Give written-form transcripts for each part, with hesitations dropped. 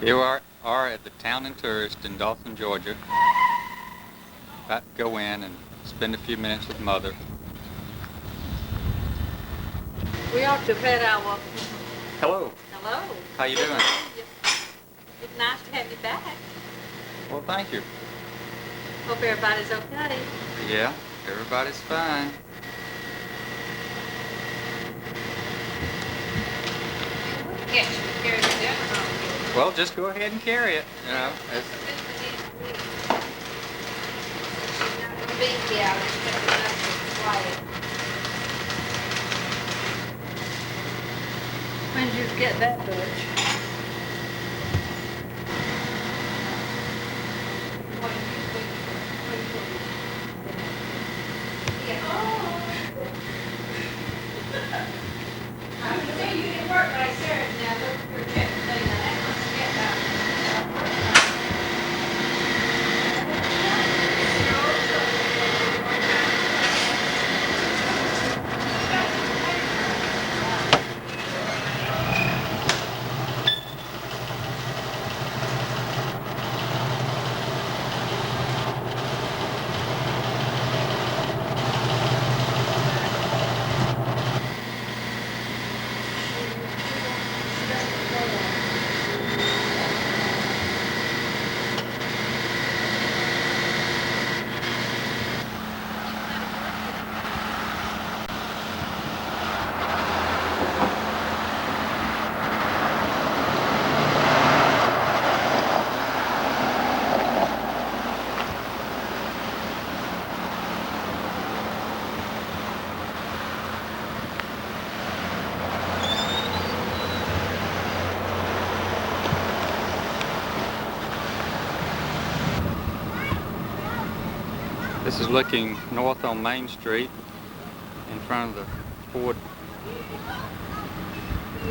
Here we are at the Town and Tourist in Dawson, Georgia. About to go in and spend a few minutes with Mother. We ought to pet our... Hello. Hello. How you doing? It's nice to have you back. Well, thank you. Hope everybody's okay. Yeah, everybody's fine. Yes, we carry it down home. Well, just go ahead and carry it. You know, She's not going to be here. I'll just pick it up and slide it. When did you get that, Butch? I was saying you didn't work like Sarah now. Look at your check thing. Now that must get this is looking north on Main Street in front of the Ford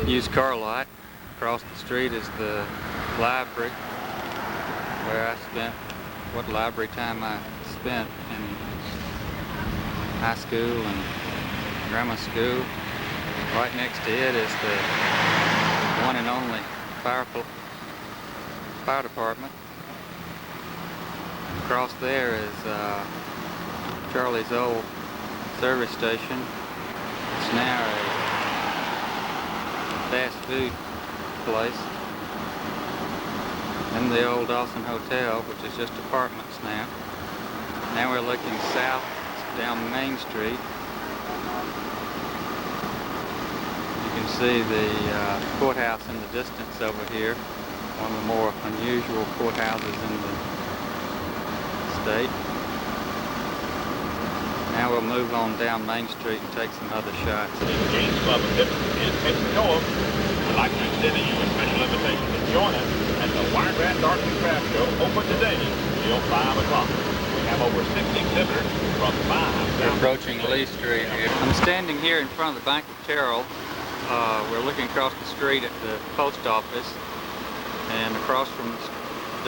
used car lot. Across the street is the library where I spent what library time I spent in high school and grammar school. Right next to it is the one and only fire department. Across there is Charlie's old service station. It's now a fast food place. And the old Dawson Hotel, which is just apartments now. Now we're looking south down Main Street. You can see the courthouse in the distance over here. One of the more unusual courthouses in the state. Now we'll move on down Main Street and take some other shots. The James Club of Difference in Pensacola would like to extend you a special invitation to join us at the Wiregrass Arts and Crafts Show, open today till 5 o'clock. We have over 60 exhibitors from 5. We're approaching Lee Street here. I'm standing here in front of the Bank of Terrell. We're looking across the street at the post office, and across from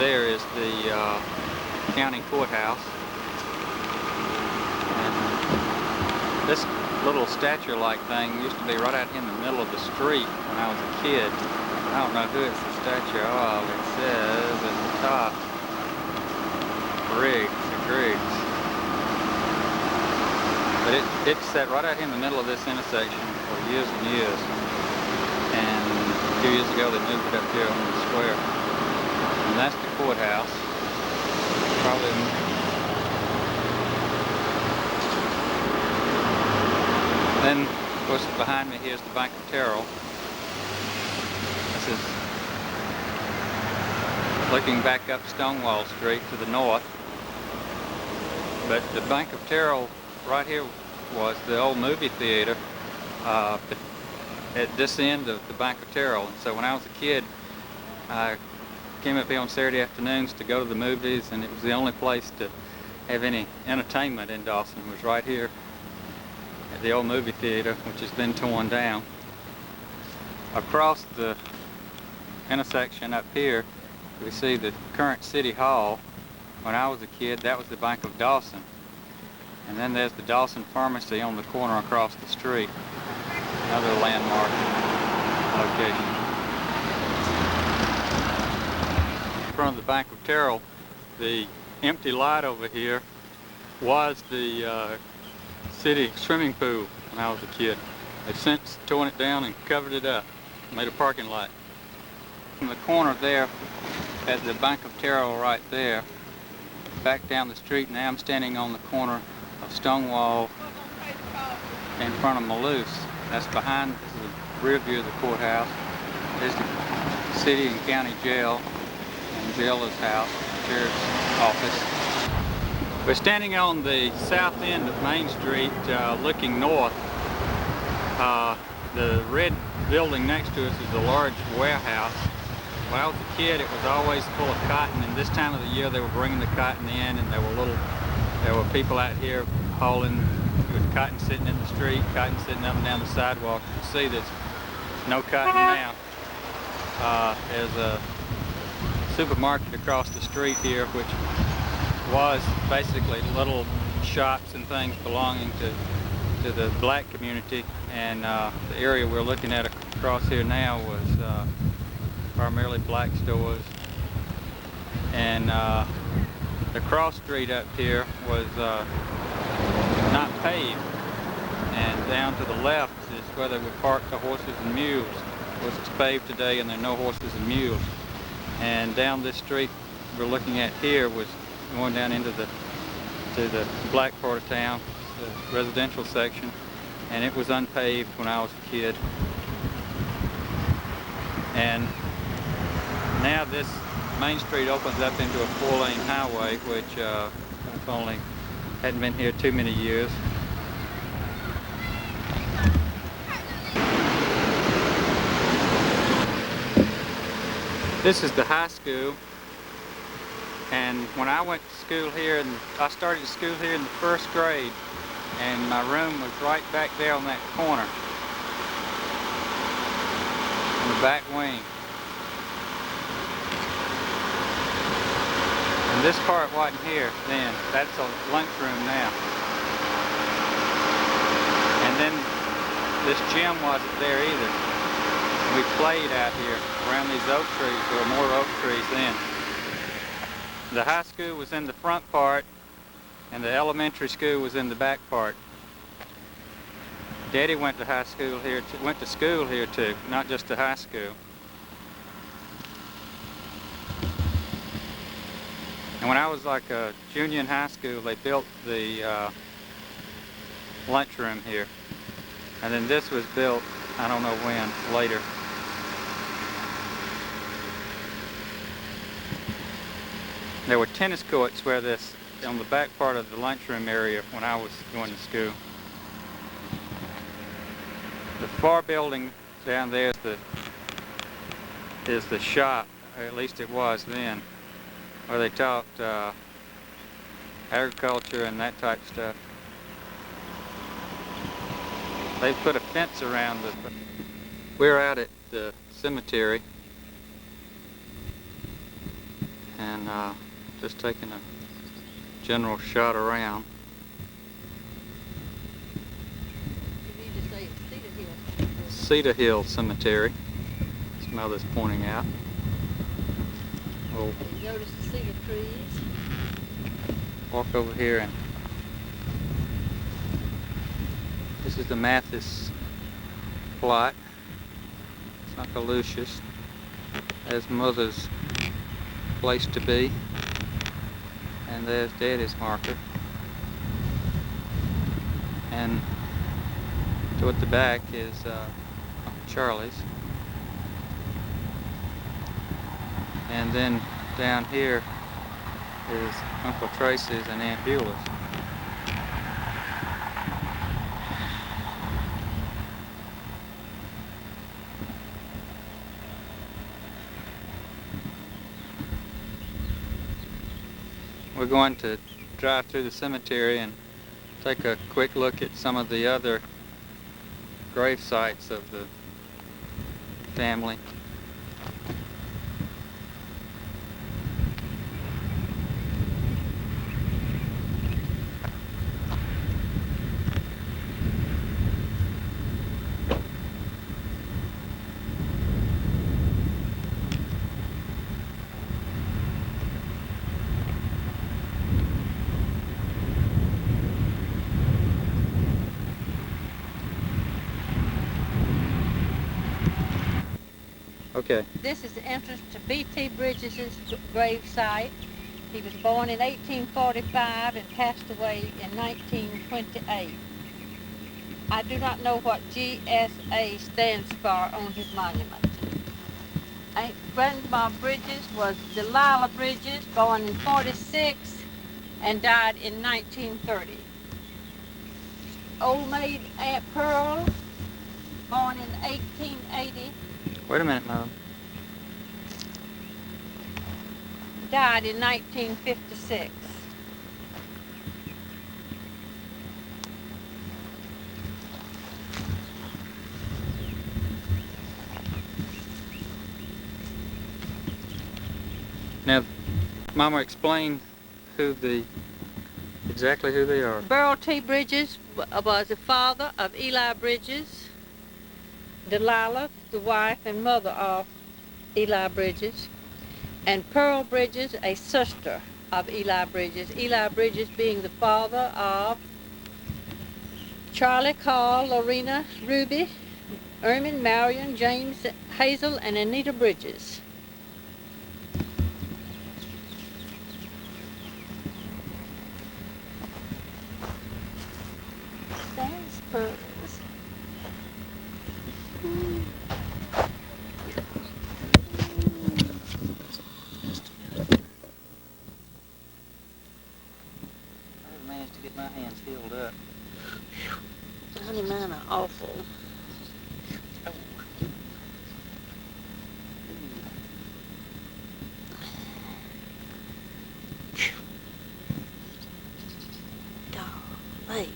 there is the county courthouse. And this little statue-like thing used to be right out in the middle of the street when I was a kid. I don't know who it's the statue of. It says at the top, Griggs. But it sat right out in the middle of this intersection for years and years. And a few years ago they moved it up here on the square. And that's the courthouse. Probably then, of course, behind me here is the Bank of Terrell. This is looking back up Stonewall Street to the north. But the Bank of Terrell right here was the old movie theater at this end of the Bank of Terrell. And so when I was a kid, I came up here on Saturday afternoons to go to the movies, and it was the only place to have any entertainment in Dawson. It was right here at the old movie theater, which has been torn down. Across the intersection up here, we see the current City Hall. When I was a kid, that was the Bank of Dawson. And then there's the Dawson Pharmacy on the corner across the street. Another landmark location. front of the Bank of Terrell, the empty lot over here was the city swimming pool when I was a kid. They've since torn it down and covered it up, made a parking lot. In the corner there at the Bank of Terrell right there, back down the street, now I'm standing on the corner of Stonewall in front of Malouse. That's behind, this is the rear view of the courthouse. There's the city and county jail and jailer's house, sheriff's office. We're standing on the south end of Main Street looking north. The red building next to us is a large warehouse. When I was a kid, it was always full of cotton, and this time of the year they were bringing the cotton in, and there were people out here hauling with cotton sitting in the street, cotton sitting up and down the sidewalk. You can see there's no cotton now. There's a supermarket across the street here, which was basically little shops and things belonging to the black community, and the area we're looking at across here now was primarily black stores. And the cross street up here was not paved, and down to the left is where they would park the horses and mules. Of course, it's paved today and there are no horses and mules. And down this street we're looking at here was going down into the black part of town, the residential section, and it was unpaved when I was a kid. And now this Main Street opens up into a 4-lane highway, which I've hadn't been here too many years. This is the high school, and when I went to school here, and I started school here in the 1st grade, and my room was right back there on that corner, in the back wing. And this part wasn't here then. That's a lunchroom now. And then this gym wasn't there either. We played out here around these oak trees. There were more oak trees then. The high school was in the front part, and the elementary school was in the back part. Daddy went to high school here, went to school here too, not just to high school. And when I was like a junior in high school, they built the lunchroom here. And then this was built, I don't know when, later. There were tennis courts where this, on the back part of the lunchroom area when I was going to school. The far building down there is the shop, or at least it was then, where they taught agriculture and that type of stuff. They put a fence around it. We're out at the cemetery, and just taking a general shot around. You need to say it's Cedar Hill. Cedar Hill Cemetery. This mother's pointing out. We'll Notice the cedar trees. walk over here, and this is the Mathis plot. It's Uncle Lucius. There's Mother's place to be. And there's Daddy's marker. And toward the back is Uncle Charlie's. And then down here is Uncle Tracy's and Aunt Beulah's. We're going to drive through the cemetery and take a quick look at some of the other grave sites of the family. Okay. This is the entrance to B.T. Bridges' grave site. He was born in 1845 and passed away in 1928. I do not know what GSA stands for on his monument. Grandma Bridges was Delilah Bridges, born in 46 and died in 1930. Old maid Aunt Pearl, born in 1880, Wait a minute, Mom. died in 1956. Now, Mama, explain exactly who they are. Burl T. Bridges was the father of Eli Bridges. Delilah, the wife and mother of Eli Bridges. And Pearl Bridges, a sister of Eli Bridges. Eli Bridges being the father of Charlie, Carl, Lorena, Ruby, Ermin, Marion, James, Hazel, and Anita Bridges. There's Pearls. I managed to get my hands healed up. Honey, mine are awful. Golly.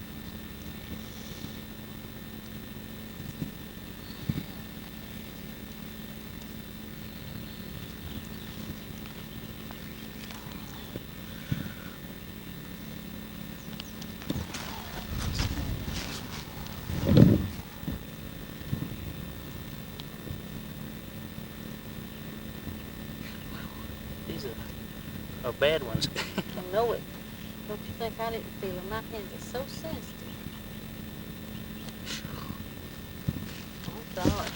These are bad ones. I know it. Don't you think I didn't feel it? My hands are so sensitive. I'm sorry.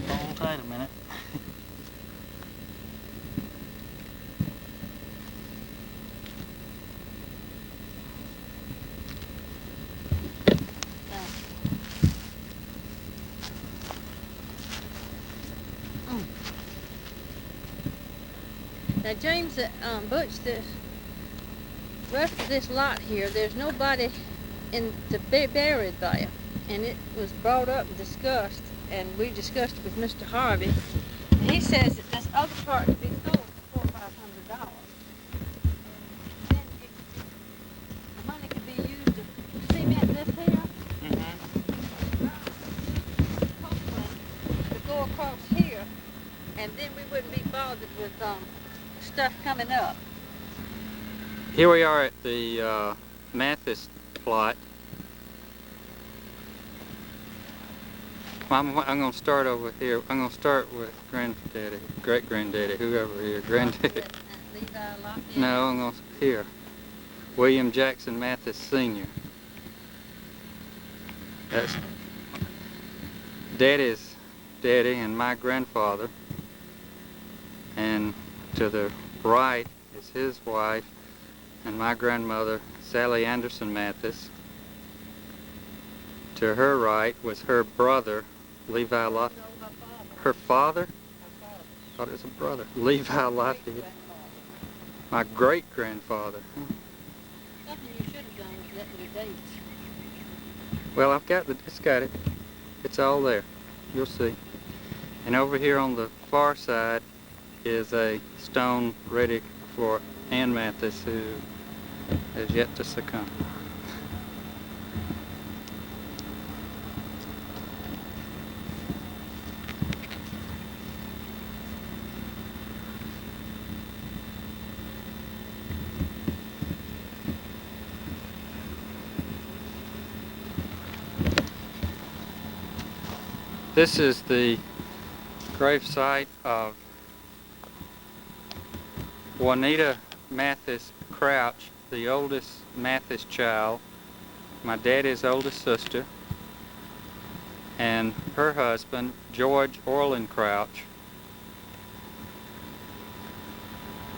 Hold tight a minute. Now, James, Butch, the rest of this lot here, there's nobody buried there. And it was brought up and discussed, and we discussed it with Mr. Harvey. And he says that this other part could be sold for $400 or $500. And then the money could be used to cement this here. To go across here, and then we wouldn't be bothered with stuff coming up. Here we are at the Mathis plot. I'm going to start over here. I'm going to start with granddaddy, great-granddaddy, whoever here, granddaddy. No, I'm going to, here. William Jackson Mathis Sr. That's Daddy's daddy and my grandfather. And to the right is his wife and my grandmother, Sally Anderson Mathis. To her right was her brother, Levi Lafayette. Her father? I thought it was a brother. Levi Lafayette. My great-grandfather. Something you should have done was letting your dates. Well, I've got it's got it. It's all there. You'll see. And over here on the far side is a stone ready for Ann Mathis, who has yet to succumb. This is the grave site of Juanita Mathis Crouch, the oldest Mathis child, my daddy's oldest sister, and her husband, George Orland Crouch.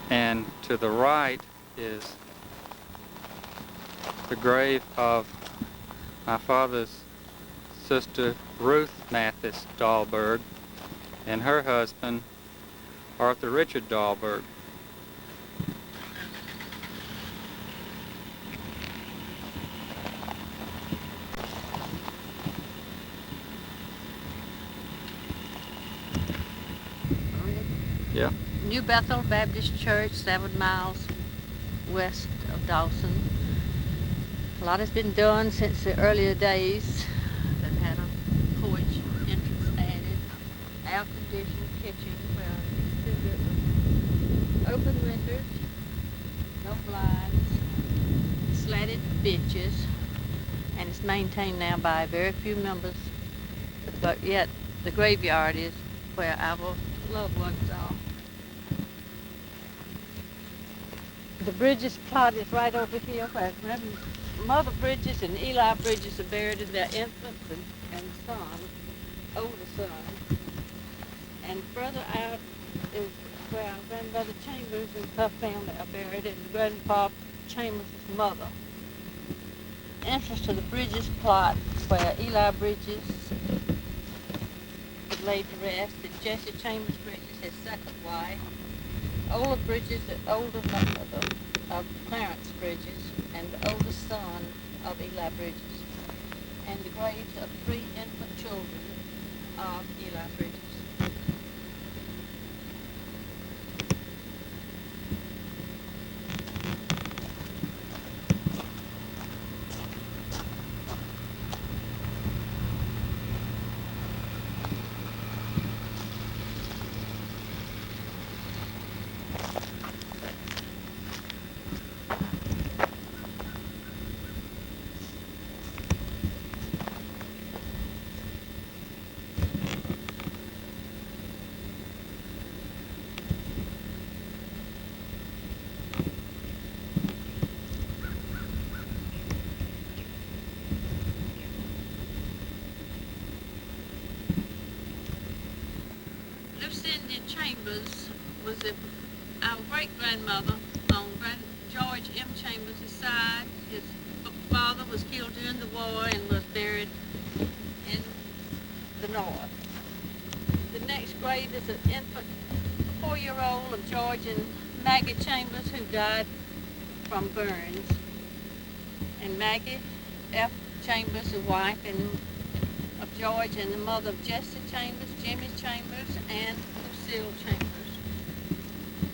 And to the right is the grave of my father's sister, Ruth Mathis Dahlberg, and her husband, Arthur Richard Dahlberg. Yeah. New Bethel Baptist Church, 7 miles west of Dawson. A lot has been done since the earlier days. They've had a porch, entrance added, air-conditioned kitchen where it was open windows, no blinds, slatted benches, and it's maintained now by very few members. But yet the graveyard is where our loved ones are. The Bridges plot is right over here where Mother Bridges and Eli Bridges are buried in their infants and son, older son. And further out is where our grandmother Chambers and her family are buried, and Grandpa Chambers' mother. Entrance to the Bridges plot where Eli Bridges was laid to rest, and Jesse Chambers Bridges, his second wife. Ola Bridges, the older mother of Clarence Bridges, and the oldest son of Eli Bridges, and the graves of 3 infant children of Eli Bridges. Lucinda Chambers was our great-grandmother on George M. Chambers' side. His father was killed during the war and was buried in the north. The next grave is an infant 4-year-old of George and Maggie Chambers, who died from burns. And Maggie F. Chambers, the wife of George and the mother of Jesse Chambers, Jimmy Chambers, and Lucille Chambers.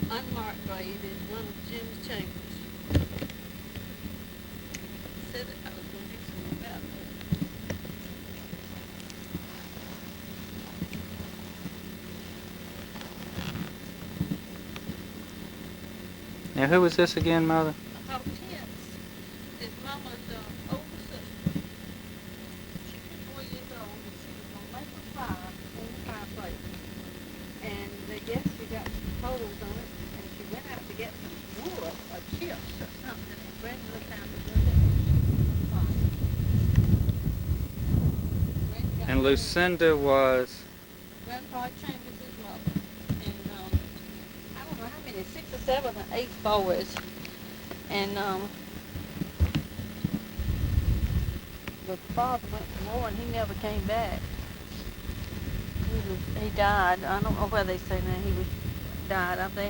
Unmarked grave is one of Jim's Chambers. Said that I was going to do something about it. Now, who was this again, Mother? His mama's older sister. She was 4 years old, and she was going to make a fire in the fireplace. And I guess she got some coals on it, and she went out to get some wood or chips or something, and Brenda found it with it. And Lucinda was... Grandpa Chambers' mother. And I don't know how many, 6 or 7 or 8 boys. And the father went to war and he never came back. He died. I don't know where they say now he died. They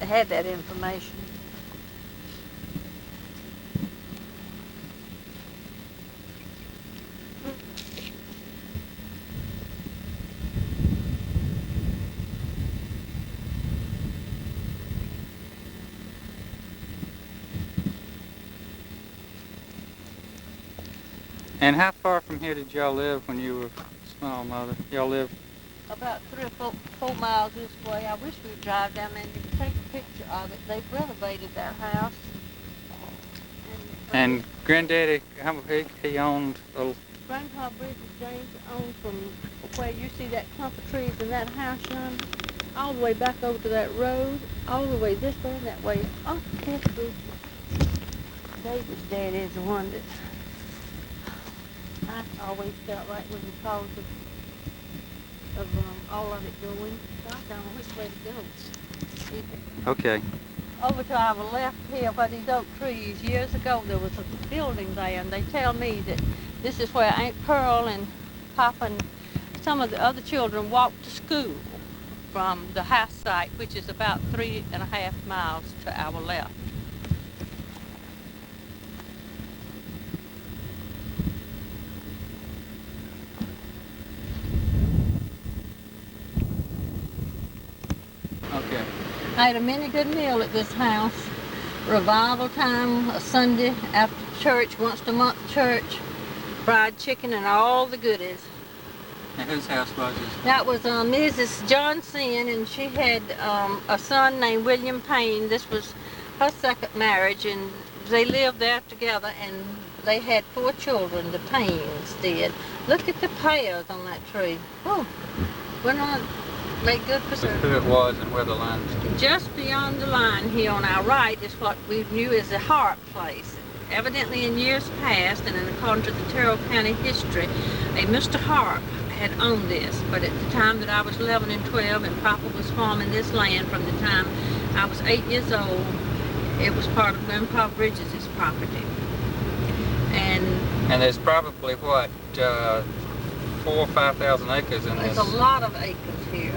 had that information. And how far from here did y'all live when you were small, Mother? Y'all lived? About 3 or 4 miles this way. I wish we'd drive down there and take a picture of it. They've renovated that house. And Granddaddy, he owned a... Grandpa Bridges James owned from where you see that clump of trees and that house yonder, all the way back over to that road, all the way this way and that way, up this bridge. David's dad is the one that I always felt like was the cause of all of it going. So I don't know which way to go either. Okay. Over to our left here by these oak trees, years ago there was a building there, and they tell me that this is where Aunt Pearl and Papa and some of the other children walked to school from the house site, which is about 3.5 miles to our left. Okay. I had a mighty good meal at this house. Revival time, a Sunday after church, once a month church, fried chicken and all the goodies. And whose house was this? That was Mrs. Johnson, and she had a son named William Payne. This was her second marriage, and they lived there together, and they had 4 children, the Paynes did. Look at the pears on that tree. Oh, we're not make good for service. Who it was and where the line was. Just beyond the line here on our right is what we knew as the Harp place. Evidently in years past, and according to the Terrell County history, a Mr. Harp had owned this, but at the time that I was 11 and 12 and Papa was farming this land from the time I was 8 years old, it was part of Grandpa Bridges' property. And there's probably, what, 4,000 or 5,000 acres in this? There's a lot of acres here.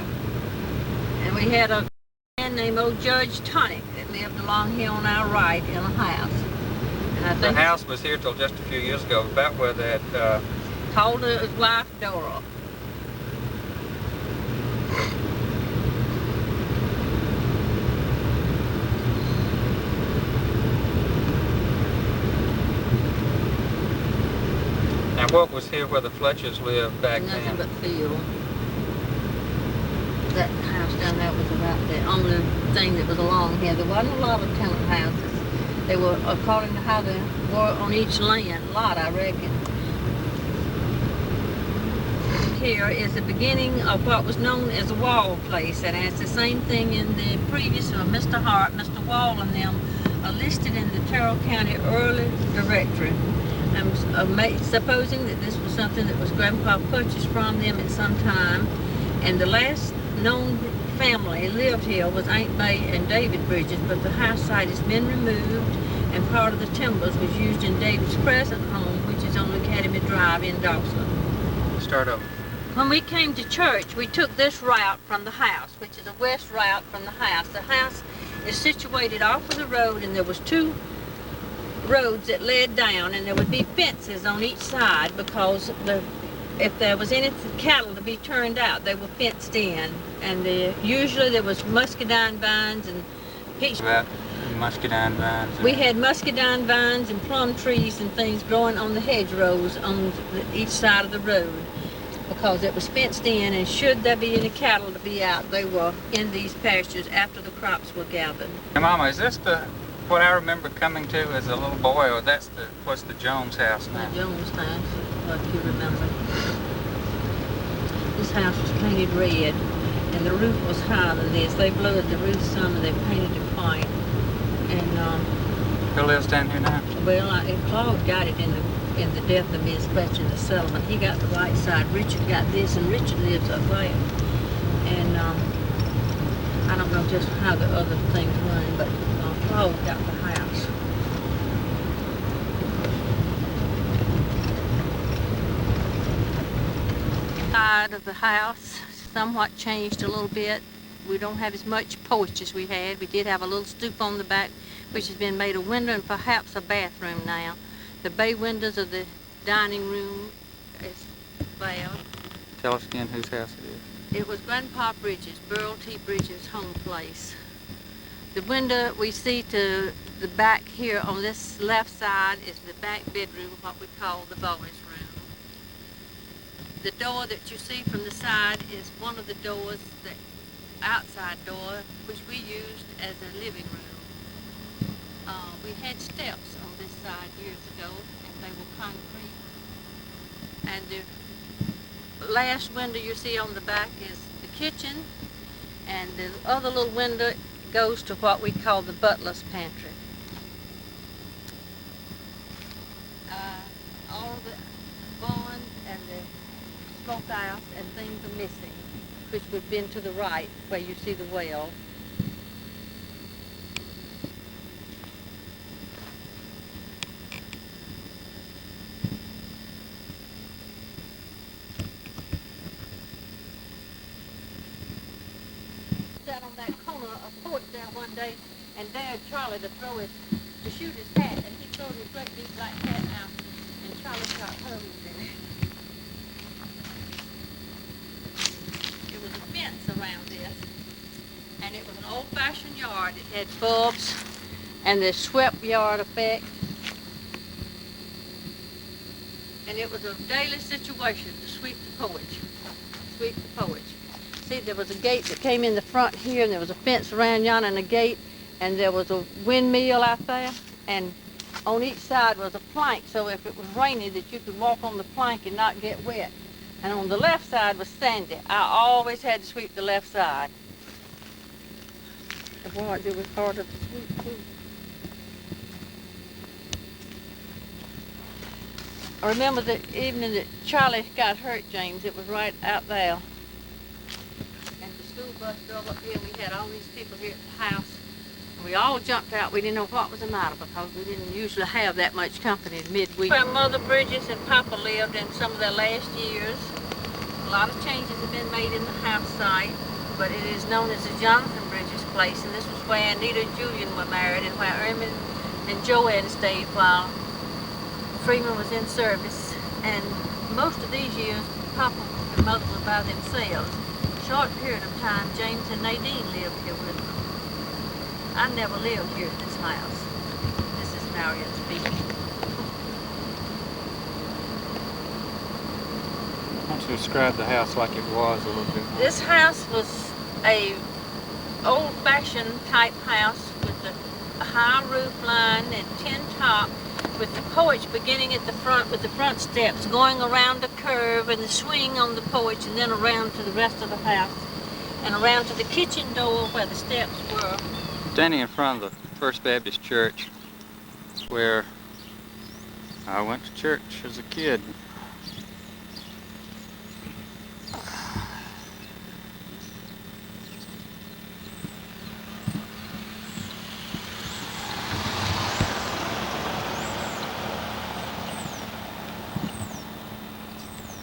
And we had a man named old Judge Tonic that lived along here on our right in a house. And I think the house was here till just a few years ago, about where that... called his wife Dora. Now what was here where the Fletchers lived back Nothing then? but field. That house down there was about the only thing that was along here. There wasn't a lot of tenant houses. They were according to how they were on each land, lot I reckon. Here is the beginning of what was known as a Wall place, and it's the same thing in the previous Mr. Hart, Mr. Wall, and them are listed in the Terrell County Early Directory. I'm supposing that this was something that was Grandpa purchased from them at some time, and the last known family lived here was Aunt May and David Bridges, but the house site has been removed, and part of the timbers was used in David's present home, which is on Academy Drive in Dawson. Start over. When we came to church, we took this route from the house, which is a west route from the house. The house is situated off of the road, and there was 2 roads that led down, and there would be fences on each side because if there was any cattle to be turned out, they were fenced in. And usually there was muscadine vines and peach. About muscadine vines. We had muscadine vines and plum trees and things growing on the hedgerows on each side of the road, because it was fenced in, and should there be any cattle to be out, they were in these pastures after the crops were gathered. Hey, Mama, is this what I remember coming to as a little boy, or what's the Jones house now? The Jones house, what you remember. This house was painted red, and the roof was higher than this. They blew the roof some, and they painted it white. And Who lives down here now? well, Claude got it in the death of Miss Fletcher, the settlement. He got the right side. Richard got this, and Richard lives up there. And I don't know just how the other things run, but Claude got the house. Side of the house somewhat changed a little bit. We don't have as much porch as we had. We did have a little stoop on the back, which has been made a window and perhaps a bathroom now. The bay windows of the dining room is there. Tell us again whose house it is. It was Grandpa Bridges, Burl T. Bridges' home place. The window we see to the back here on this left side is the back bedroom, what we call the boys' room. The door that you see from the side is one of the doors, the outside door, which we used as a living room. We had steps on this side years ago, and they were concrete. And last window you see on the back is the kitchen, and the other little window goes to what we call the butler's pantry. All the barn and the smokehouse and things are missing, which would have been to the right where you see the well. Sat on that corner of porch there one day and dared Charlie to shoot his hat, and he threw his great big black hat out, and Charlie shot holes in it. It was a fence around this, and it was an old-fashioned yard. It had bulbs and the swept yard effect, and it was a daily situation to sweep the porch. See, there was a gate that came in the front here, and there was a fence around yonder and a gate, and there was a windmill out there, and on each side was a plank, so if it was rainy that you could walk on the plank and not get wet. And on the left side was sandy. I always had to sweep the left side. It was harder to sweep too. I remember the evening that Charlie got hurt, James. It was right out there. And the school bus drove up here, and we had all these people here at the house. And we all jumped out. We didn't know what was the matter because we didn't usually have that much company midweek. Where Mother Bridges and Papa lived in some of their last years. A lot of changes have been made in the house site, but it is known as the Jonathan Bridges place, and this was where Anita and Julian were married and where Ermin and Joanne stayed while Freeman was in service. And most of these years, Papa and Mother were by themselves. A short period of time, James and Nadine lived here with them. I never lived here at this house. This is Marion speaking. Why don't you describe the house like it was a little bit more? This house was a old-fashioned type house with a high roof line and tin top, with the porch beginning at the front with the front steps going around the curve and the swing on the porch, and then around to the rest of the house and around to the kitchen door where the steps were. Standing in front of the First Baptist Church where I went to church as a kid.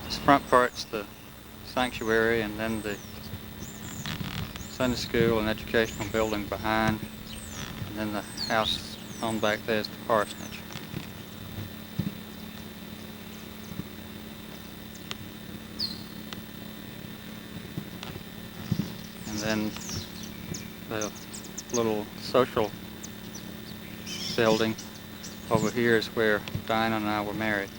This front part's the sanctuary, and then the Sunday school and educational building behind, and then the house on back there is the parsonage. And then the little social building over here is where Dinah and I were married.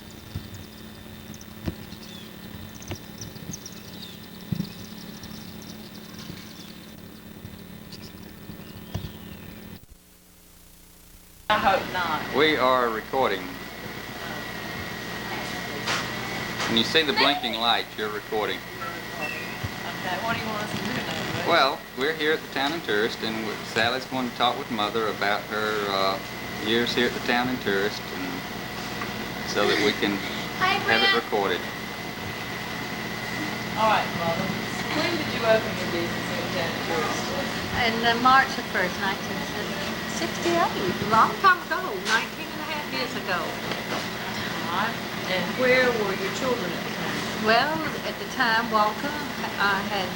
I hope not. We are recording. When you see the blinking light, you're recording. Okay, what do you want us to do now? Well, we're here at the Town and Tourist, and Sally's going to talk with Mother about her years here at the Town and Tourist, and so that we can have it recorded. All right, Mother. When did you open your business here at Town and Tourist? In March the 1st, 1968, a long time ago, 19 and a half years ago. All right. And where were your children at the time? Well, at the time, Walter had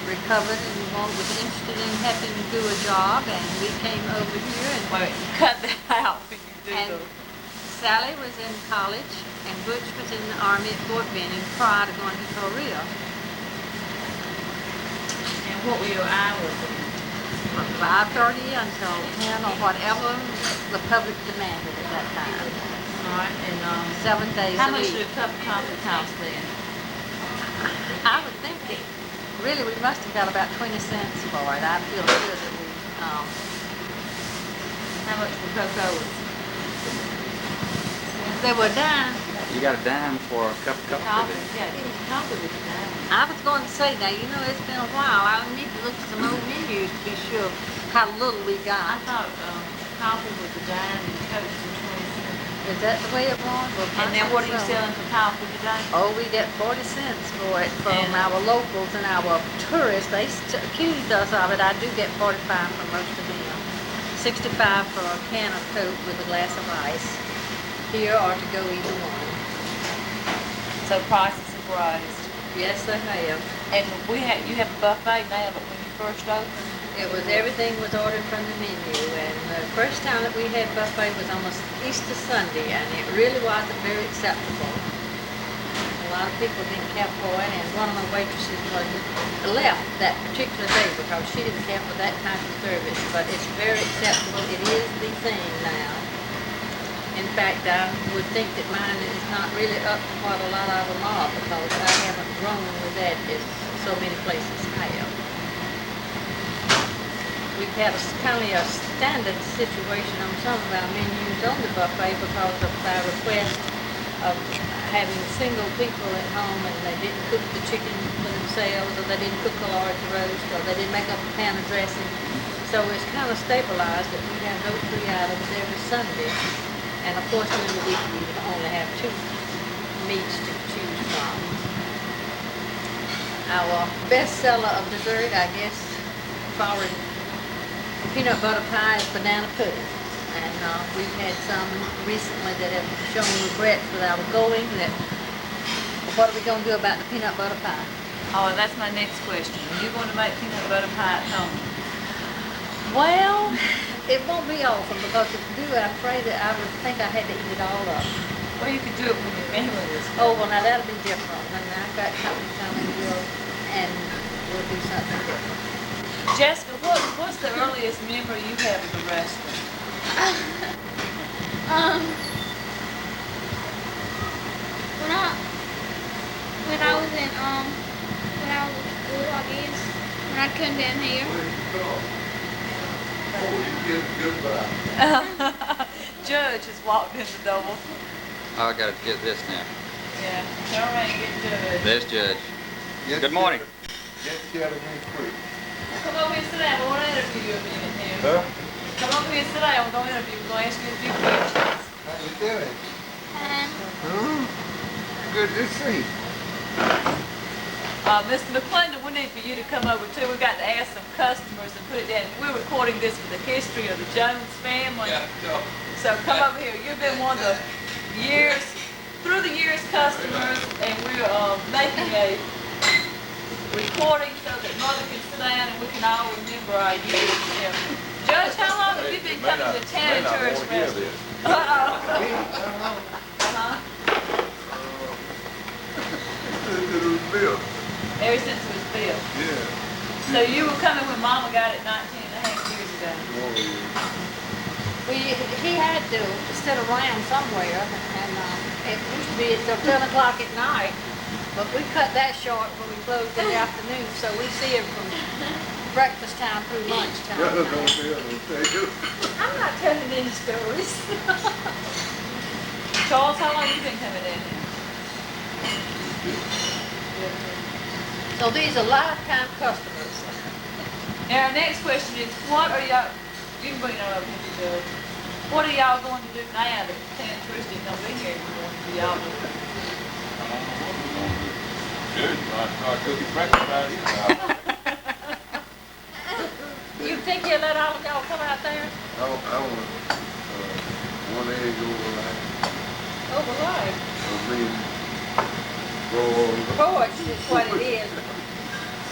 recovered and was interested in helping to do a job, and we came over here. And Wait, cut that out when you do And the... Sally was in college, and Butch was in the Army at Fort Benning prior to going to Korea. And what were your hours? From 5:30 until 10 or whatever the public demanded at that time. All right. And 7 days how a much week. did a cup of coffee cost then? I would think that really we must have got about 20 cents for it. I feel sure that we, How much for cocoa? they were done. You got a dime for a cup of coffee Coffee, then. yeah, coffee with the dime. I was going to say, now, you know, it's been a while. I need to look at some old menus to be sure how little we I got. thought coffee was a dime and Coke was 20 cents. Is that the way it was? Well, And then what are you so. selling for coffee today? Oh, we get 40 cents for it from And- our locals and our tourists. They accused us of it. I do get 45 for most of them. 65 for a can of Coke with a glass of ice. Here or to go either one. So prices have raised. Yes, they have. And you have a buffet now, but when you first opened, Everything was ordered from the menu, and the first time that we had buffet was almost Easter Sunday, and it really wasn't very acceptable. A lot of people didn't care for it, and one of my waitresses left that particular day because she didn't care for that type of service. But it's very acceptable. It is the thing now. In fact, I would think that mine is not really up to what a lot of them are because I haven't grown with that as so many places have. We've had kind of a standard situation on some of our menus on the buffet because of our request of having single people at home and they didn't cook the chicken for themselves, or they didn't cook a large roast, or they didn't make up a pan of dressing. So it's kind of stabilized that we have those 3 items every Sunday. And of course, during the week we only have 2 meats to choose from. Our best seller of dessert, I guess, following peanut butter pie is banana pudding. And we've had some recently that have shown regrets with our going. That, what are we going to do about the peanut butter pie? oh, that's my next question. Are you going to make peanut butter pie at home? Well, it won't be often because if you do, I'm afraid that I would think I had to eat it all up. Well, you could do it when your family is. Oh, well, now that'll be different. And I've got company coming, and we'll do something different. Jessica, what's the earliest memory you have of the restaurant? When I was in school, I guess, when I'd come down here. Judge has walked in the door. Oh, I gotta get this now. Yeah, turn around and get Judge. There's Judge. Yes, Good morning. Yes, Kelly, quick. Come over here and sit down. I want to interview you a minute here. Huh? Come over here and sit down. We're going to interview you. We're going to ask you a few questions. How you doing? Um, Good to see. Mr. McClendon, we need for you to come over too. We've got to ask some customers and put it down. We're recording this for the history of the Jones family. So come over here. You've been one of the through the years customers, and we're making a recording so that Mother can sit down and we can all remember our years. Yeah. Judge, how long have you been coming to town and tourist restaurants? Ever since it was built. Yeah. So you were coming when Mama got it 19 and a half years ago. He had to sit around somewhere, and it used to be until 10 o'clock at night, but we cut that short when we closed in the afternoon, so we see him from breakfast time through lunchtime. I'm not telling any stories. Charles, how long have you been coming in here? So these are lifetime customers. Now, our next question is, what are y'all, you can bring it up here, Judge. What are y'all going to do now that Town Tourist is going to be here anymore? Do y'all do? Good, start cooking breakfast out here. You think he'll let all of y'all come out there? I want one egg over like Override. Porch Porch is what it is.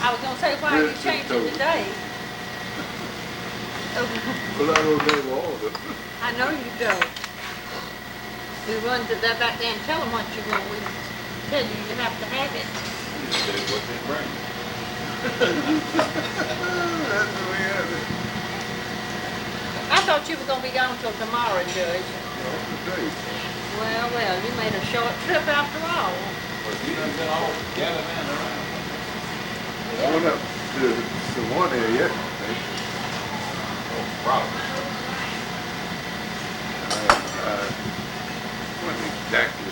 I was gonna say, why are you changing today? Well, I don't know order. I know you don't. We run to that back there and tell them what you want. We tell you you have to have it. What they bring. That's the way I do. I thought you were gonna be gone till tomorrow, Judge. Today. Well, you made a short trip after all. But you done been all gathered in around. I went up to one area, I think. Oh, probably. Wasn't exactly.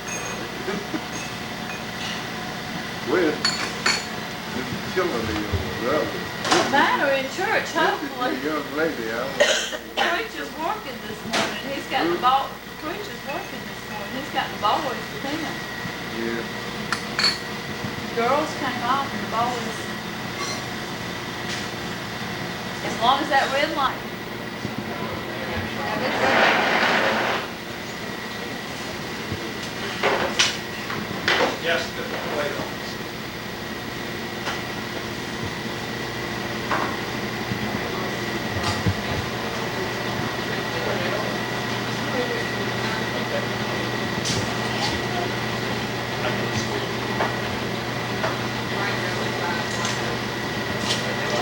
Well, it's killing me over there. Mine are in church, hopefully. The young lady, Preacher's working this morning. He's got the ball. Preacher's working this morning. He's got the boys with him. yeah. Girls came off and the boys. As long as that red light. Yes, wait on.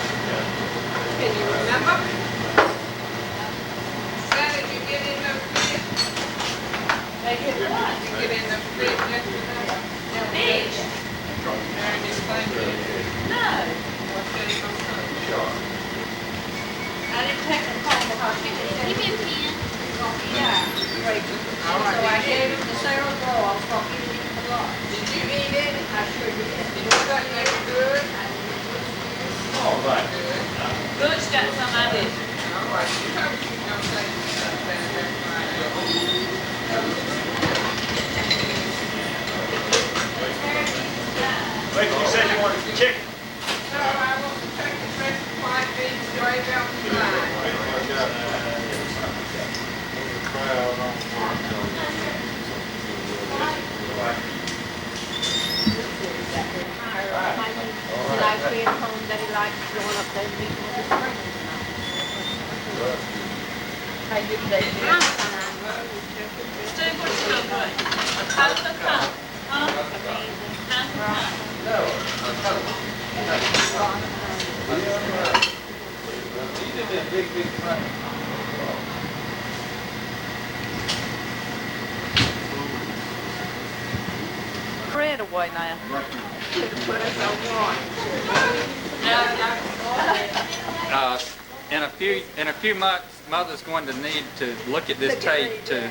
Can you remember? Said you get in the fridge? They get what? You get in the fridge yesterday? Fish? During this thing? No. What did he go cook? I didn't take the phone because she didn't. Give me a pen. Yeah. All right, So I did gave you, him the Sarah roll. I was going to eat it in the lot. did you eat it? I sure did. Did you think they were good? All right. Good. Butch got some I did. All right, you told me you were gonna say something that's Wait, you said you wanted chicken. So I want to take the rest of white beans, gravy on the side. He likes being home, that he likes going up there and meeting with his friends. How you today? I'm fine. Steve, what you gonna put? A cup of cup? Huh? Bread away now. In a few months, Mother's going to need to look at this tape to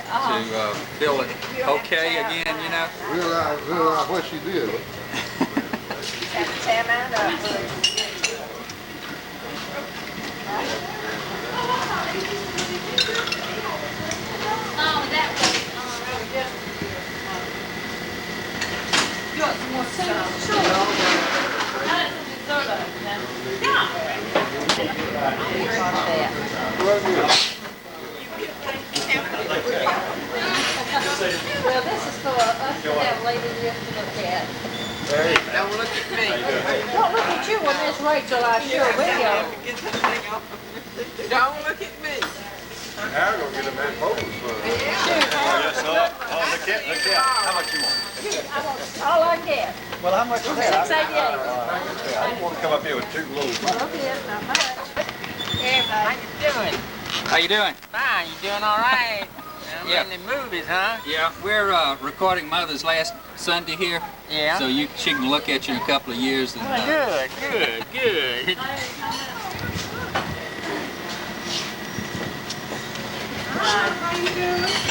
feel it okay again, you know. Realize what she did. Oh, that was, You want some more cinnamon? Sure. I had some dessert of it now. Well, this is for us to have later years to look at. Don't look at me. Don't look at you when Miss Rachel, I sure will. Get that thing off. Don't look at me. Now we're gonna get a man photos for her. Yes, sir. Oh, look at. How much you want? I want all I get. Well, how much is that? $6.88. I didn't want to come up here with two little. Look at it, not much. How you doing? How you doing? Fine, you doing all right? I'm Yeah. in the movies, huh? Yeah, we're recording Mother's last Sunday here. Yeah. So she can look at you in a couple of years. And, Good.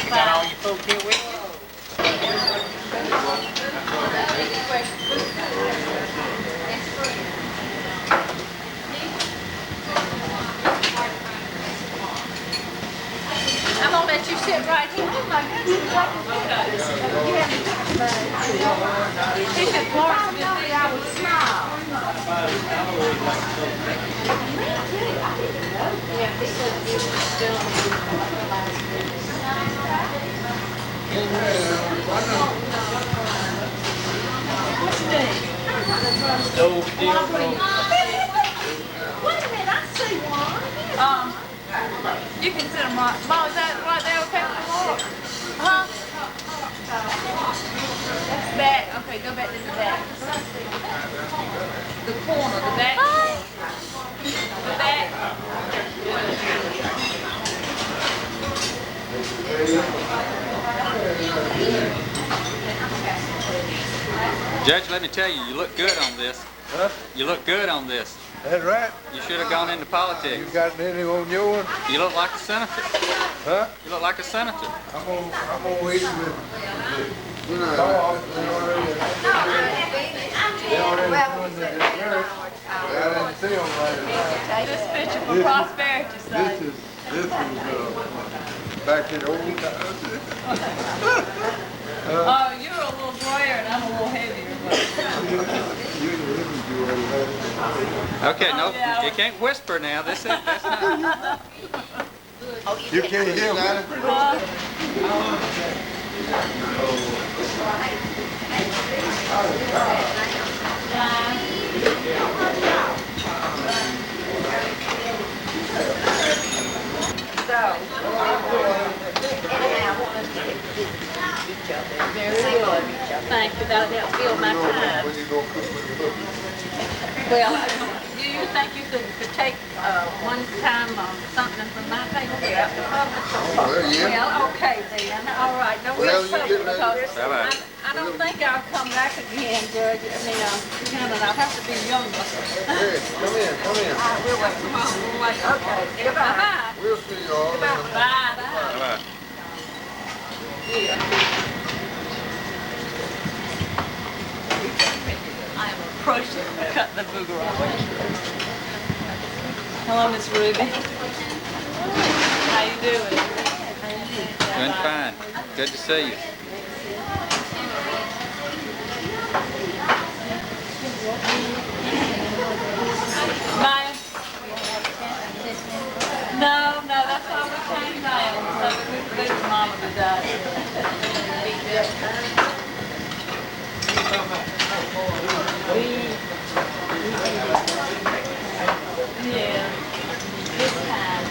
Got all you folks here with you? I'm gonna let you sit right here. Oh my goodness, you haven't talked about it. He said Florence I know that I would smile. Yeah, he said he was still last Wait a minute, I see one. You can sit them right. Mom, is that right there okay with the wall? Huh? That's back. Okay, go back to the back. The corner, the back. The back. Judge, let me tell you, you look good on this. Huh? You look good on this. That's right. You should have gone into politics. You got any on yours? You look like a senator. Huh? You look like a senator. I'm gonna wait with. already doing the dessert. I didn't see them right now. This picture for prosperity sake. This is back in the old times. Oh, you're a little grayer and I'm a little heavier. Okay, no, yeah. you can't whisper now. That's not. You can't hear me. Thank you, that'll help fill my time. When you go cook with the cookies. Well, do you think you could take one time something from my table here after public? Well, yeah. Well, okay then. All right. No, Well, we'll you public get ready. because Bye-bye. I don't think I'll come back again, Judge. I mean, I'll have to be younger. Hey, come in, come in. We'll wait. We'll wait. Okay. Goodbye. We'll see you all later. Bye. Bye-bye. I am approaching to cut the booger off. Hello, Miss Ruby. How you doing? Doing fine. Good to see you. Maya? No, that's why we came down. So we could be with Mama Yeah. This time.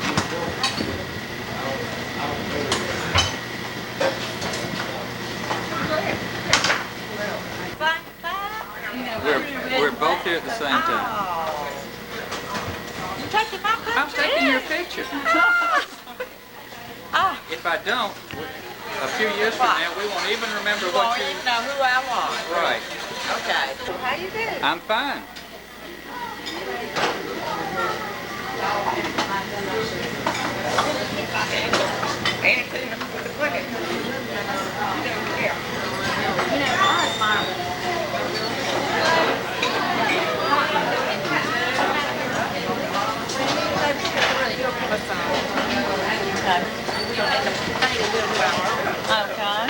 We're both here at the same time. You taking my picture? I'm taking your picture. If I don't, a few years from now, we won't even remember You what won't you... even know who I was. Right. Okay. How you doing? I'm fine. Anything with the pudding. You don't care. I admire Okay.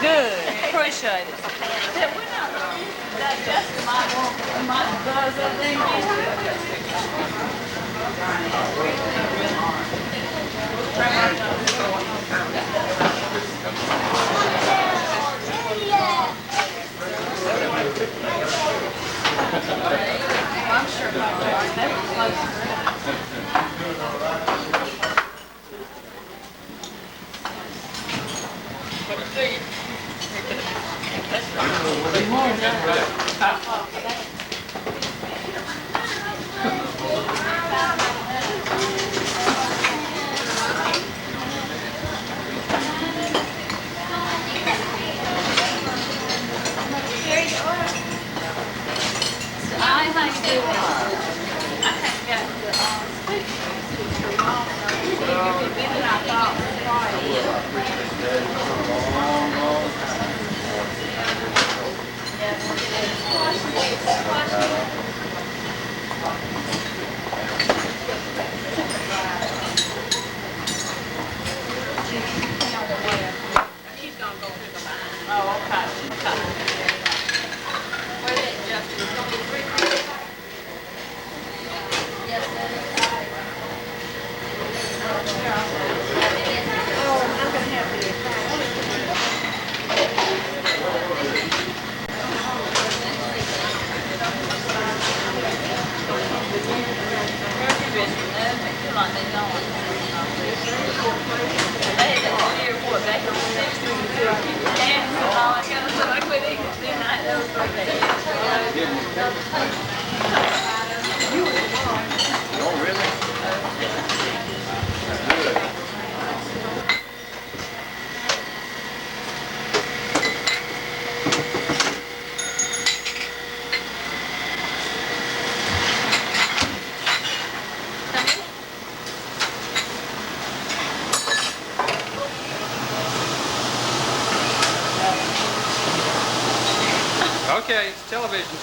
Good. Appreciate it. Yeah, we're not. That Jessica might buzz up I'm sure that's close.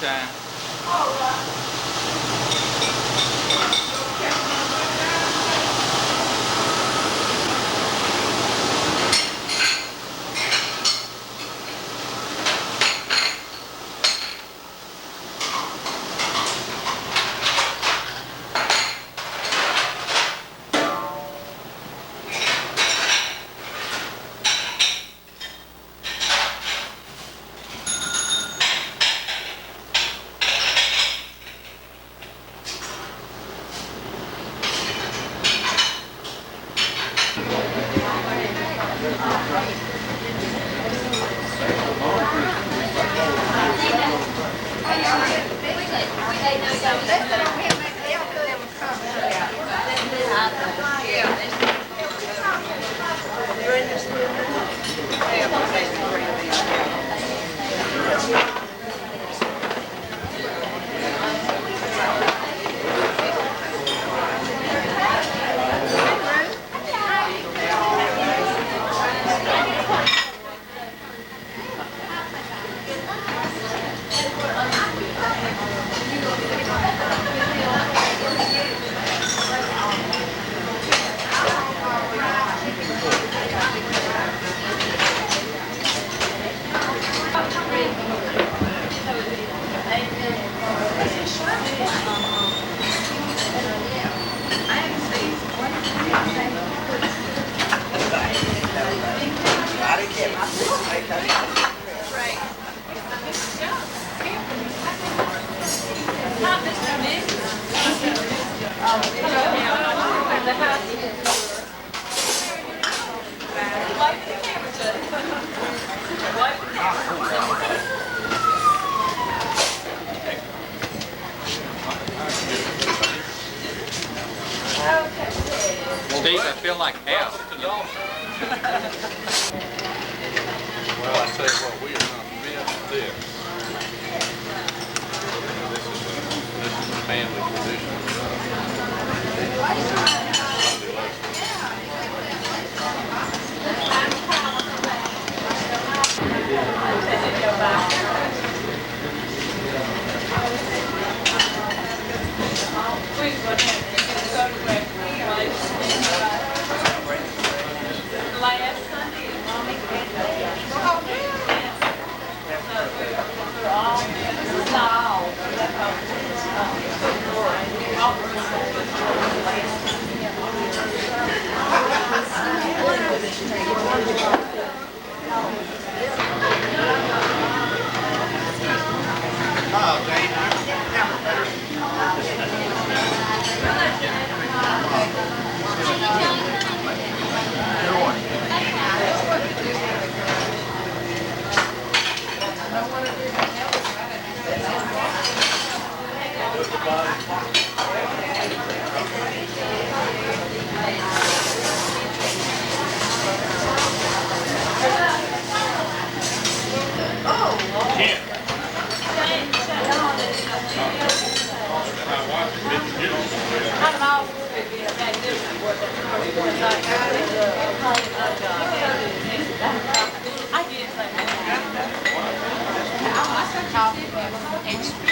time. Steve, I feel like hell. Well, I tell you what, we are going to miss this. This is a family tradition. Last Sunday, Mommy came back.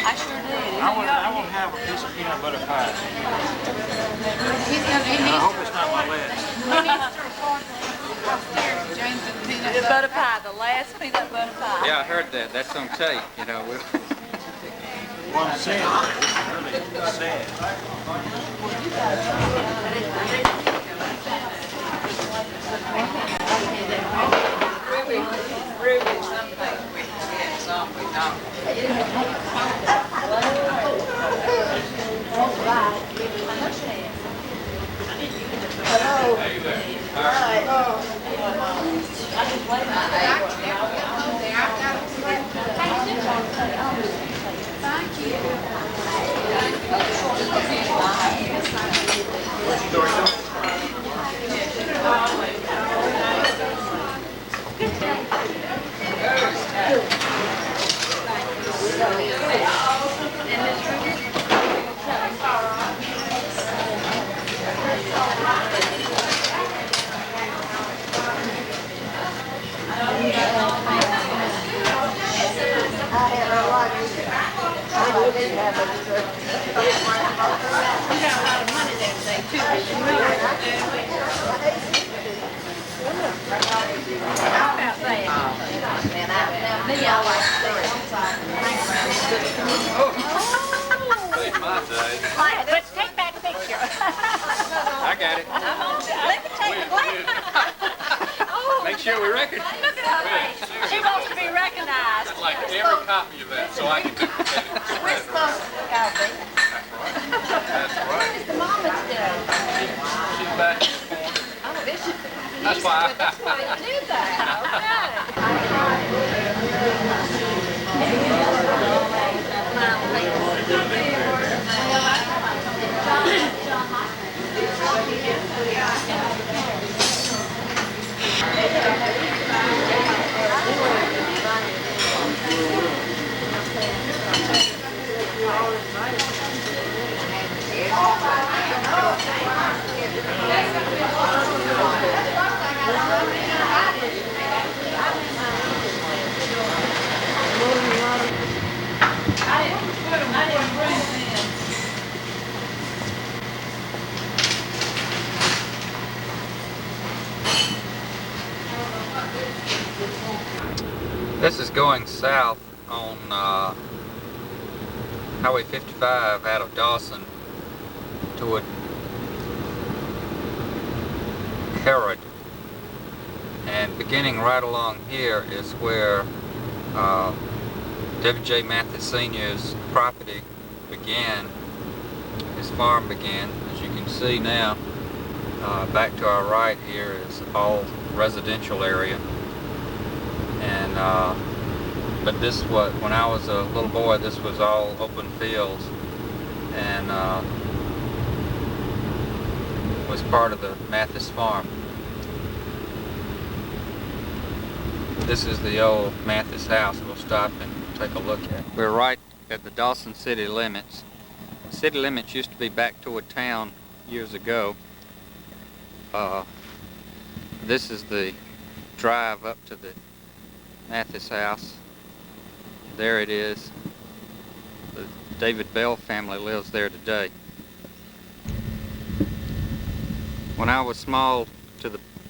I sure did. I will have a piece of peanut butter pie. He's gonna, he I needs hope it's not my last. to report upstairs to James and the peanut The butter. butter pie, the last peanut butter pie. Yeah, I heard that. That's on tape, you know. Well, I'm sad. This is really sad. Ruby, some things we get, some we don't. We got a lot of money there today too, did you know it? How about that? Me, I like let's take that picture. I got it. Let me take the glass. Make sure we record. Look at her. She wants to be recognized. I'd like every copy of that so I can duplicate it. We're supposed to look out there. That's right. What is the mama's doing? She's back in the corner. Oh, this is. That's why. That's why you do that. I didn't bring them. This is going south on Highway 55 out of Dawson toward Herod. And beginning right along here is where W.J. Mathis Sr.'s property began, his farm began. As you can see now, back to our right here is all residential area. And but this was, when I was a little boy, this was all open fields and was part of the Mathis farm. This is the old Mathis house. We'll stop and take a look at it. We're right at the Dawson city limits. The city limits used to be back toward town years ago. This is the drive up to the Mathis house. There it is. The David Bell family lives there today. When I was small,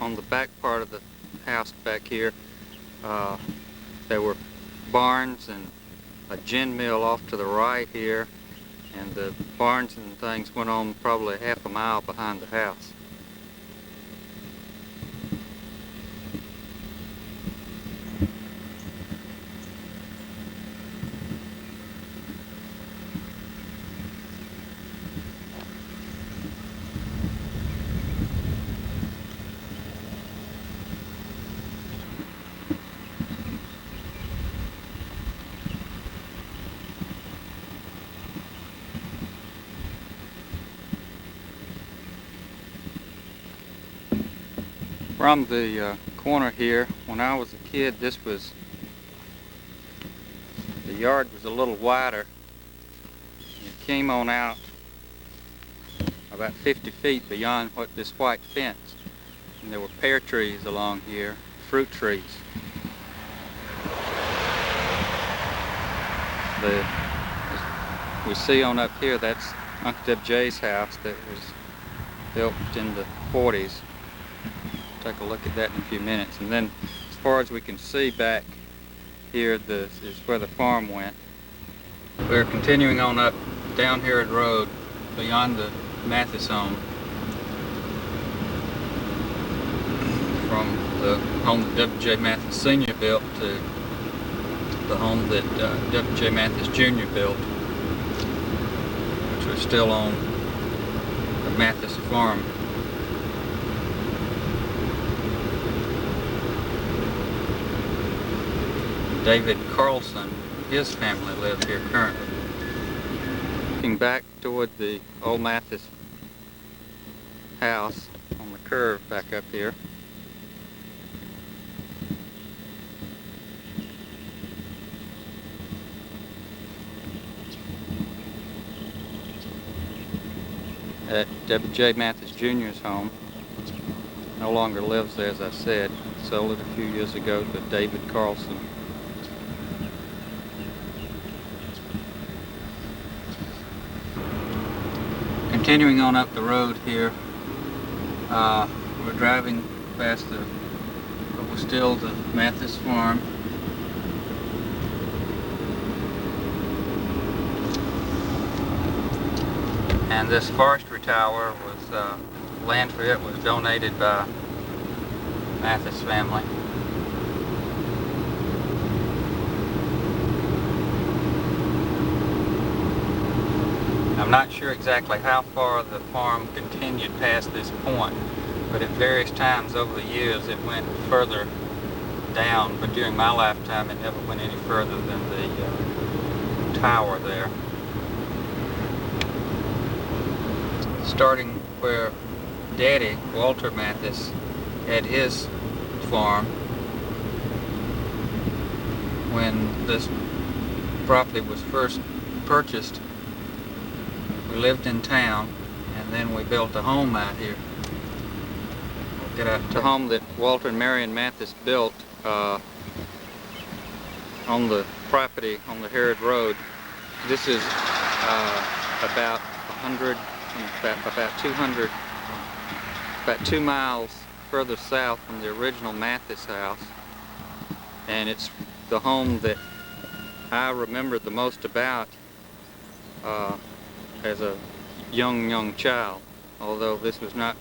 on the back part of the house back here, there were barns and a gin mill off to the right here, and the barns and things went on probably half a mile behind the house. From the corner here, when I was a kid, the yard was a little wider. It came on out about 50 feet beyond what this white fence. And there were pear trees along here, fruit trees. As we see on up here, that's Uncle W.J.'s house that was built in the 40s. Take a look at that in a few minutes. And then as far as we can see back here, is where the farm went. We're continuing on up down Herod Road beyond the Mathis home, from the home that W.J. Mathis Sr. built to the home that W.J. Mathis Jr. built, which was still on the Mathis farm. David Carlson, his family live here currently. Looking back toward the old Mathis house on the curve back up here. At W.J. Mathis Jr.'s home. No longer lives there, as I said. Sold it a few years ago to David Carlson. Continuing on up the road here, we're driving past what was still the Mathis farm. And this forestry tower was, land for it was donated by Mathis family. I'm not sure exactly how far the farm continued past this point, but at various times over the years it went further down, but during my lifetime it never went any further than the tower there. Starting where Daddy, Walter Mathis, had his farm when this property was first purchased. We lived in town, and then we built a home out here. We'll get out to the home that Walter and Marion Mathis built on the property on the Herod Road. This is about 2 miles further south from the original Mathis house, and it's the home that I remembered the most about as a young child, although this was not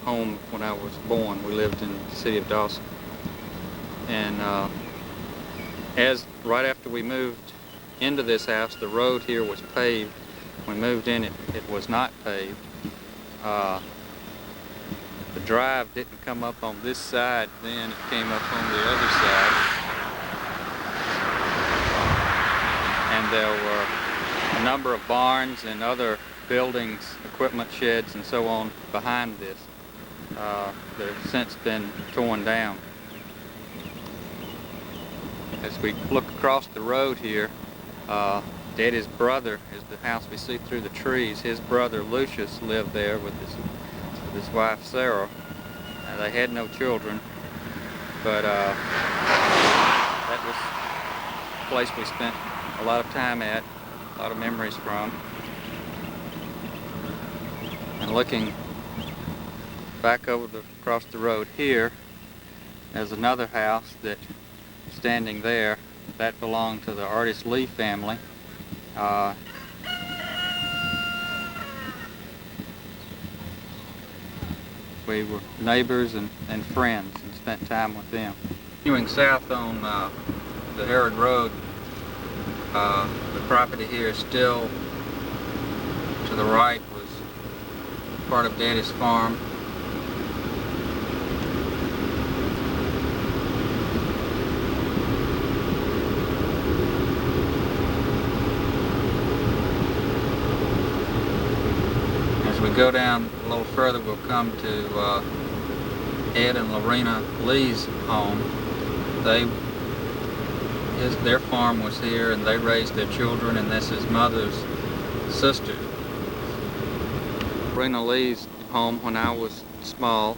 home when I was born. We lived in the city of Dawson. And right after we moved into this house, the road here was paved. When we moved in, it was not paved. The drive didn't come up on this side then, it came up on the other side. And there were a number of barns and other buildings, equipment sheds and so on behind this that have since been torn down. As we look across the road here, Daddy's brother is the house we see through the trees. His brother Lucius lived there with his wife Sarah. They had no children, but that was a place we spent a lot of time at, a lot of memories from. And looking back across the road here, there's another house that standing there. That belonged to the artist Lee family. We were neighbors and friends and spent time with them. Continuing south on the Herod Road, the property here still to the right was part of Daddy's farm. As we go down a little further, we'll come to Ed and Lorena Lee's home. Their farm was here, and they raised their children, and this is Mother's sister. Lorena Lee's home when I was small.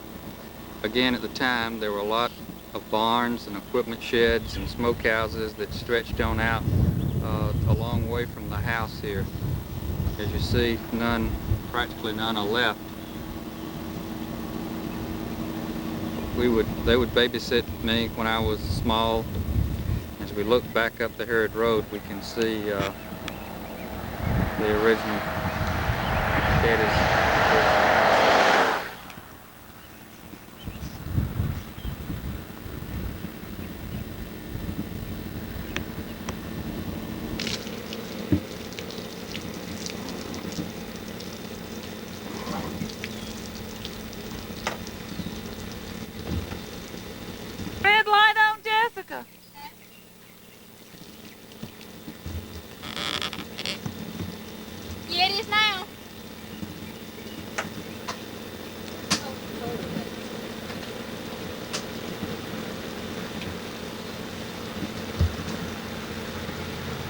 Again, at the time, there were a lot of barns and equipment sheds and smokehouses that stretched on out a long way from the house here. As you see, practically none are left. They would babysit me when I was small. As we look back up the Herod Road, we can see the original Daddy's. Red light on, Jessica. Yeah, it is now.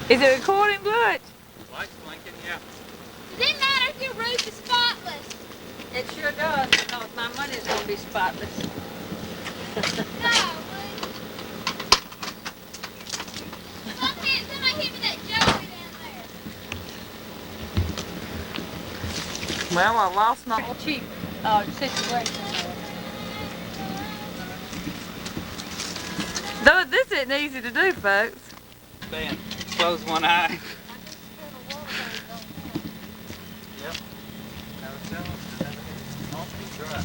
Is it recording, Butch? Lights blinking, yeah. Does it matter if your roof is spotless? It sure does, because my money's going to be spotless. No. Somebody hit me that Joey down there. Well, I lost my cheap situation. Though this isn't easy to do, folks. Ben, close one eye. Yep. I was telling them that everything's almost dry.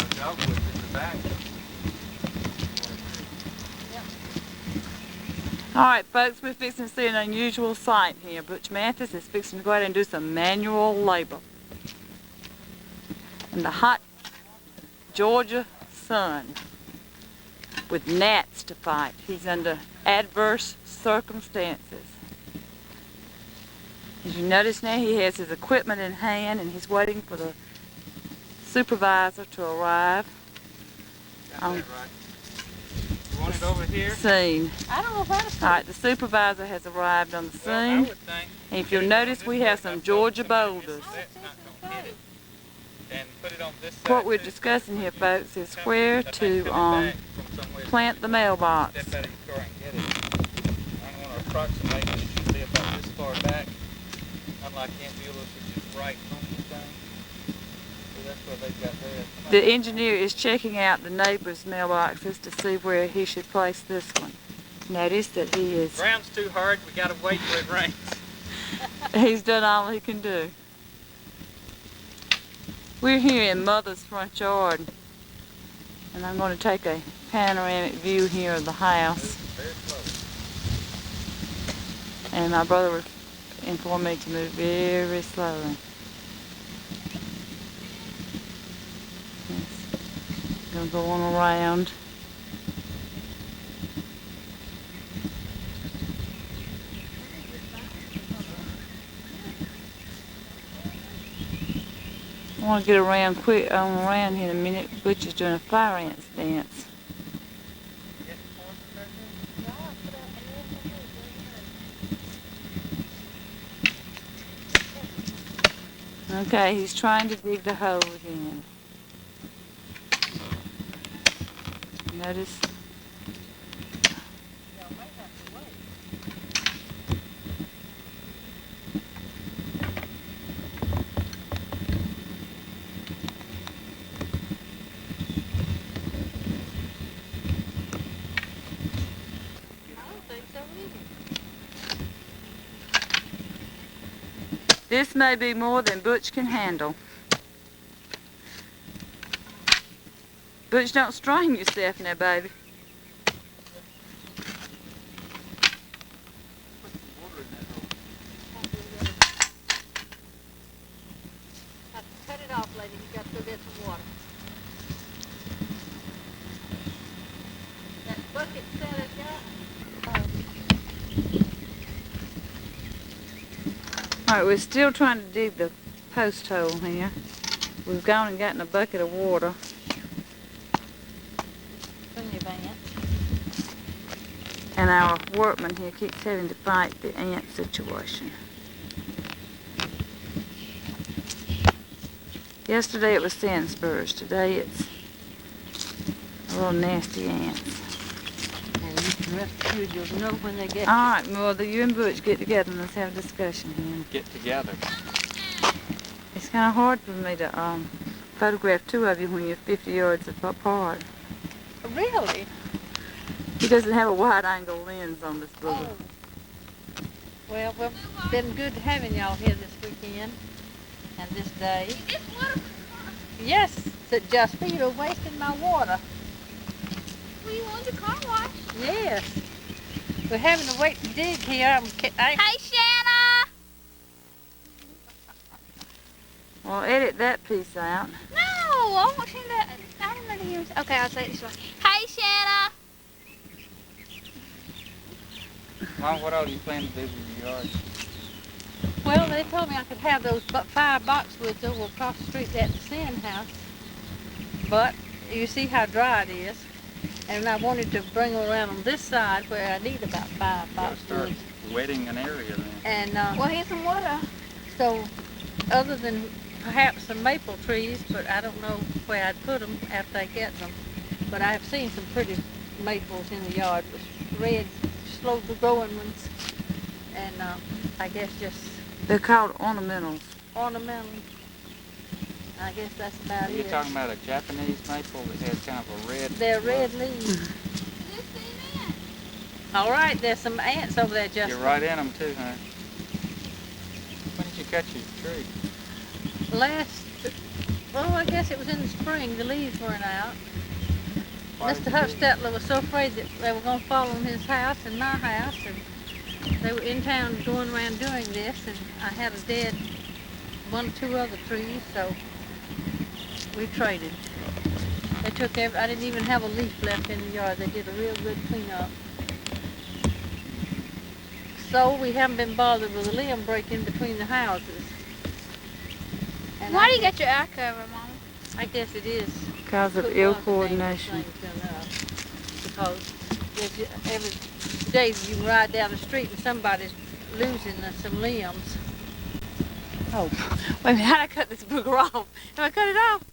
The dogwood in the back. All right, folks, we're fixing to see an unusual sight here. Butch Mathis is fixing to go out and do some manual labor. In the hot Georgia sun with gnats to fight. He's under adverse circumstances. As you notice now, he has his equipment in hand and he's waiting for the supervisor to arrive. Got that right. You want it over here? Scene. I don't know how to. All right, the supervisor has arrived on the Well, I scene. would think. And if you'll notice, we have some Georgia boulders. That's not gonna hit it. And put it on this side. What we're too. discussing here, folks, is where That to thing's coming back from somewhere. plant the mailbox. Step out of your car and get it. I'm going to approximate it. It should be about this far back. Unlike ambulas, which is right on the thing. So that's what they've got there. The engineer is checking out the neighbor's mailboxes to see where he should place this one. Notice that he is, Ground's too hard. We got to wait till it rains. he's done all he can do. We're here in Mother's front yard, and I'm going to take a panoramic view here of the house. Very close. And my brother informed me to move very slowly. Yes. Gonna go on around. I want to get around quick on around here in a minute. Butch is doing a fire ants dance. Okay, he's trying to dig the hole again. Notice. This may be more than Butch can handle. Butch, don't strain yourself now, baby. Cut it off, lady. You got to go get some water. That bucket set it got. All right, we're still trying to dig the post hole here. We've gone and gotten a bucket of water. From the van. And our workman here keeps having to fight the ant situation. Yesterday it was sand spurs. Today it's a little nasty ants. And you can rest assured you'll know when they get. All right, Mother, you and Butch get together and let's have a discussion here. Get together. It's kind of hard for me to photograph two of you when you're 50 yards apart. Really? He doesn't have a wide-angle lens on this booger. Oh. Well, we've been good having y'all here this weekend and this day. Yes, said Jasper, you're wasting my water. Well, you want the car wash? Yes. We're having to wait to dig here. Hey, Shanna! Well, edit that piece out. No, I want you to. I don't know to use. Okay, I'll say it this way. Hey, Shanna! Mom, what all do you plan to do with your yard? Well, they told me I could have those 5 boxwoods over across the street at the sand house. But you see how dry it is. And I wanted to bring them around on this side where I need about 5 Gotta start boxwoods. wetting an area then. And Well, here's some water. so, other than perhaps some maple trees, but I don't know where I'd put them after I get them. But I have seen some pretty maples in the yard with red, slow growing ones. And I guess just They're called ornamentals. ornamental. I guess that's about Are you it. talking about a Japanese maple that has kind of a red? They're red leaves. All right, there's some ants over there, Justin. You're right in them too, huh? When did you cut your tree? Well, I guess it was in the spring. The leaves weren't out. Why Mr. did you do that? Huffstetler was so afraid that they were going to fall on his house and my house, and they were in town going around doing this, and I had a dead one or two other trees, so we traded. They took I didn't even have a leaf left in the yard. They did a real good cleanup. So we haven't been bothered with a limb breaking between the houses. And Why do you get your air cover, Mama? I guess it is Because of put ill one of the dangerous coordination. things in us. Because every day you can ride down the street and somebody's losing some limbs. Oh, wait a minute, how did I cut this booger off? Have I cut it off?